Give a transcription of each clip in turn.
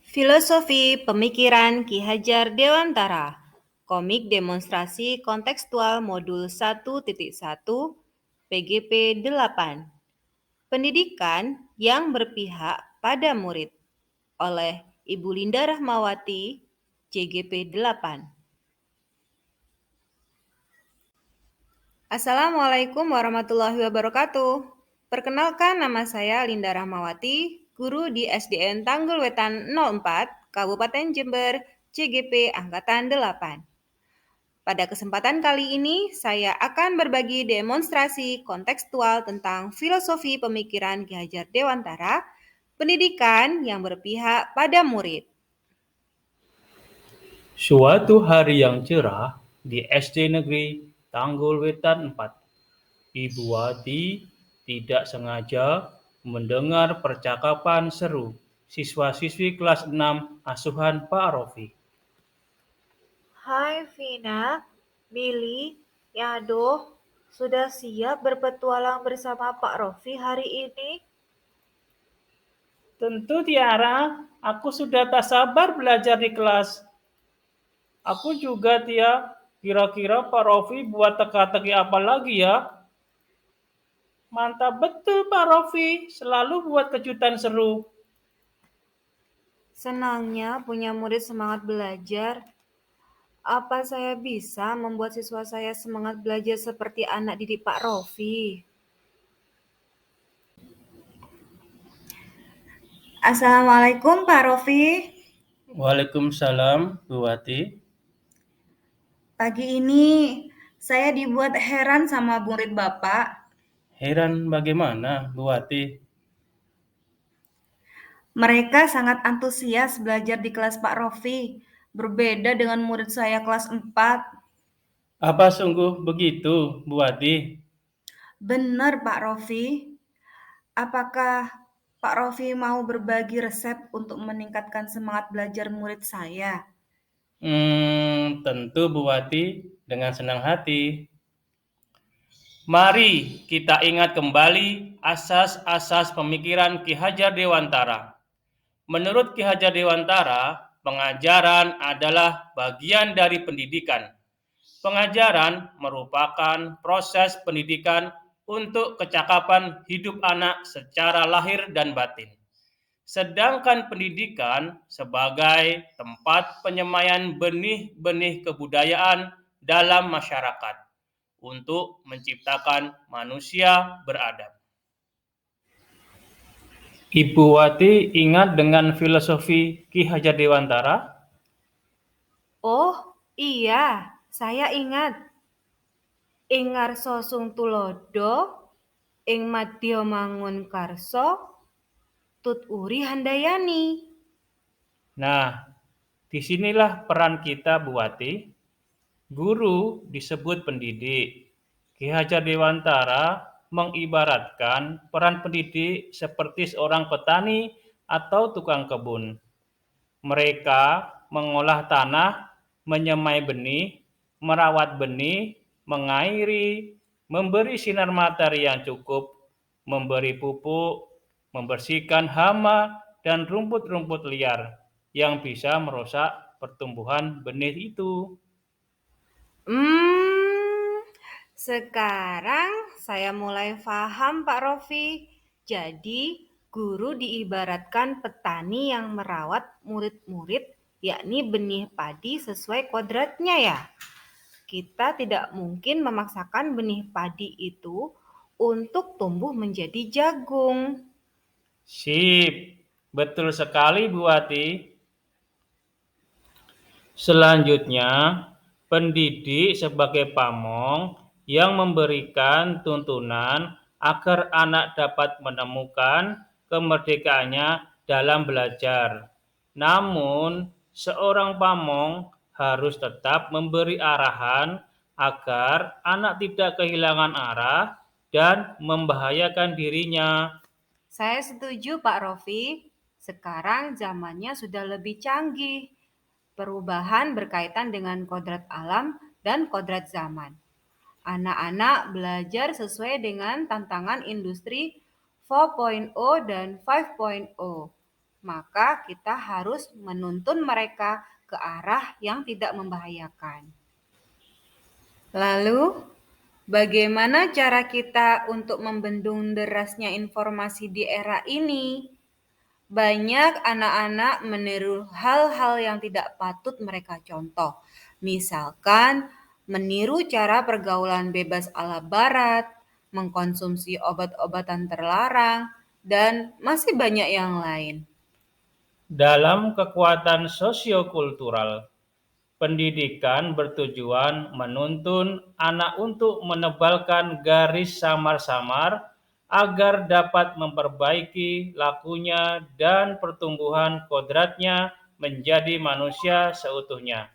Filosofi Pemikiran Ki Hajar Dewantara. Komik demonstrasi kontekstual modul 1.1 PGP 8. Pendidikan yang berpihak pada murid oleh Ibu Linda Rahmawati, CGP 8. Assalamualaikum warahmatullahi wabarakatuh. Perkenalkan, nama saya Linda Rahmawati, guru di SDN Tanggul Wetan 04, Kabupaten Jember, CGP Angkatan 8. Pada kesempatan kali ini, saya akan berbagi demonstrasi kontekstual tentang filosofi pemikiran Ki Hajar Dewantara, pendidikan yang berpihak pada murid. Suatu hari yang cerah di SD Negeri Tanggul Wetan 4, Ibu Wati tidak sengaja mendengar percakapan seru siswa-siswi kelas 6 asuhan Pak Rofi. Hai Vina, Billy, Yado, sudah siap berpetualang bersama Pak Rofi hari ini? Tentu Tiara, aku sudah tak sabar belajar di kelas. Aku juga Tia, kira-kira Pak Rofi buat teka-teki apa lagi ya? Mantap betul Pak Rofi, selalu buat kejutan seru. Senangnya punya murid semangat belajar. Apa saya bisa membuat siswa saya semangat belajar seperti anak didik Pak Rofi? Assalamualaikum Pak Rofi. Waalaikumsalam Bu Wati. Pagi ini saya dibuat heran sama murid Bapak. Heran bagaimana Bu Wati? Mereka sangat antusias belajar di kelas Pak Rofi. Berbeda dengan murid saya kelas 4. Apa sungguh begitu Bu Wati? Benar Pak Rofi. Apakah Pak Rofi mau berbagi resep untuk meningkatkan semangat belajar murid saya? Tentu Bu Wati, dengan senang hati. Mari kita ingat kembali asas-asas pemikiran Ki Hajar Dewantara. Menurut Ki Hajar Dewantara, pengajaran adalah bagian dari pendidikan. Pengajaran merupakan proses pendidikan untuk kecakapan hidup anak secara lahir dan batin. Sedangkan pendidikan sebagai tempat penyemaian benih-benih kebudayaan dalam masyarakat untuk menciptakan manusia beradab. Ibu Wati ingat dengan filosofi Ki Hajar Dewantara? Oh, iya, saya ingat. Ing ngarsa sung tulodo, ing madya mangun karsa, tut uri handayani. Nah, disinilah peran kita Bu Wati. Guru disebut pendidik. Ki Hajar Dewantara mengibaratkan peran pendidik seperti seorang petani atau tukang kebun. Mereka mengolah tanah, menyemai benih, merawat benih, mengairi, memberi sinar matahari yang cukup, memberi pupuk, membersihkan hama dan rumput-rumput liar yang bisa merusak pertumbuhan benih itu. Sekarang saya mulai paham Pak Rofi. Jadi, guru diibaratkan petani yang merawat murid-murid, yakni benih padi sesuai kodratnya ya. Kita tidak mungkin memaksakan benih padi itu untuk tumbuh menjadi jagung. Sip, betul sekali Bu Wati. Selanjutnya, pendidik sebagai pamong yang memberikan tuntunan agar anak dapat menemukan kemerdekaannya dalam belajar. Namun, seorang pamong harus tetap memberi arahan agar anak tidak kehilangan arah dan membahayakan dirinya. Saya setuju Pak Rofi. Sekarang zamannya sudah lebih canggih. Perubahan berkaitan dengan kodrat alam dan kodrat zaman. Anak-anak belajar sesuai dengan tantangan industri 4.0 dan 5.0. maka kita harus menuntun mereka ke arah yang tidak membahayakan. Lalu, bagaimana cara kita untuk membendung derasnya informasi di era ini? Banyak anak-anak meniru hal-hal yang tidak patut mereka contoh. Misalkan, meniru cara pergaulan bebas ala barat, mengkonsumsi obat-obatan terlarang, dan masih banyak yang lain. Dalam kekuatan sosiokultural, pendidikan bertujuan menuntun anak untuk menebalkan garis samar-samar agar dapat memperbaiki lakunya dan pertumbuhan kodratnya menjadi manusia seutuhnya.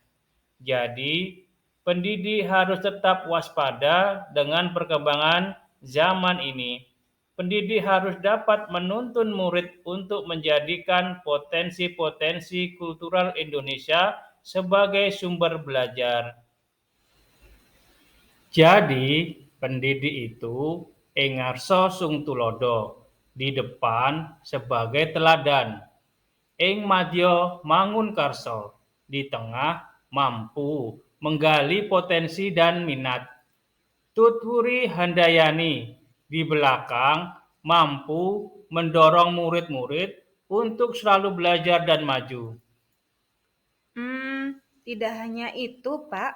Jadi, pendidik harus tetap waspada dengan perkembangan zaman ini. Pendidik harus dapat menuntun murid untuk menjadikan potensi-potensi kultural Indonesia sebagai sumber belajar. Jadi, pendidik itu engarso sung tulodo, di depan sebagai teladan. Ing madya mangun karso, di tengah mampu menggali potensi dan minat. Tutwuri handayani, di belakang mampu mendorong murid-murid untuk selalu belajar dan maju. Tidak hanya itu, Pak.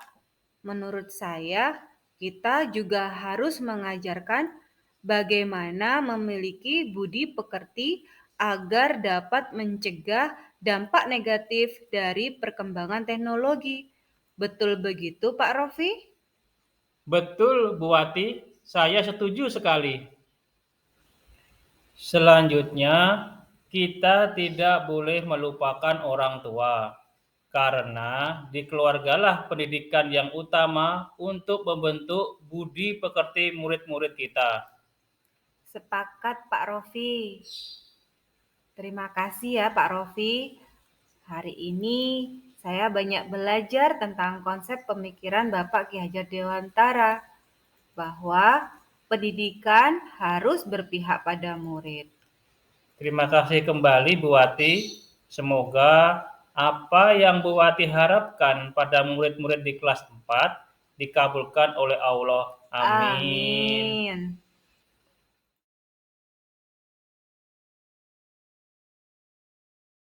Menurut saya, kita juga harus mengajarkan bagaimana memiliki budi pekerti agar dapat mencegah dampak negatif dari perkembangan teknologi. Betul begitu, Pak Rofi? Betul, Bu Wati, saya setuju sekali. Selanjutnya, kita tidak boleh melupakan orang tua, karena di keluargalah pendidikan yang utama untuk membentuk budi pekerti murid-murid kita. Sepakat, Pak Rofi. Terima kasih ya, Pak Rofi. Hari ini saya banyak belajar tentang konsep pemikiran Bapak Ki Hajar Dewantara, bahwa pendidikan harus berpihak pada murid. Terima kasih kembali Bu Wati. Semoga apa yang Bu Wati harapkan pada murid-murid di kelas 4 dikabulkan oleh Allah. Amin. Amin.